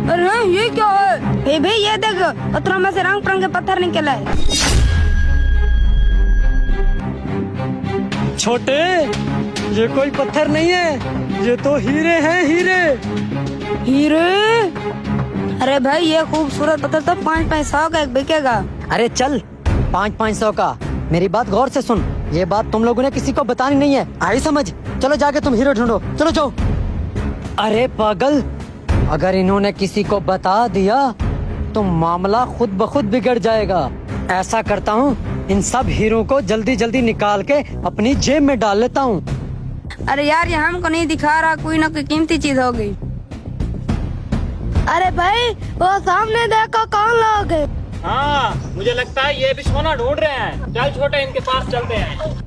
अरे ये क्या है? हे भाई ये देख, पत्थरों में से रंग बिरंगे पत्थर निकले है। छोटे, ये कोई पत्थर नहीं है, ये तो हीरे हैं, हीरे। हीरे? अरे भाई ये खूबसूरत पत्थर तो 500 का एक बिकेगा। अरे चल, 500 का। मेरी बात गौर से सुन, ये बात तुम लोगों ने किसी को बतानी नहीं है, आई समझ? चलो जाके तुम हीरो ढूंढो, चलो जाओ। अरे पागल, अगर इन्होंने किसी को बता दिया तो मामला खुद ब खुद बिगड़ जाएगा। ऐसा करता हूँ, इन सब हीरो को जल्दी जल्दी निकाल के अपनी जेब में डाल लेता हूँ। अरे यार ये हमको नहीं दिखा रहा, कोई ना कोई कीमती चीज होगी। अरे भाई वो सामने देखो, कौन लोग है? हाँ, मुझे लगता है ये भी सोना ढूंढ रहे हैं। चल छोटे, इनके पास चलते हैं।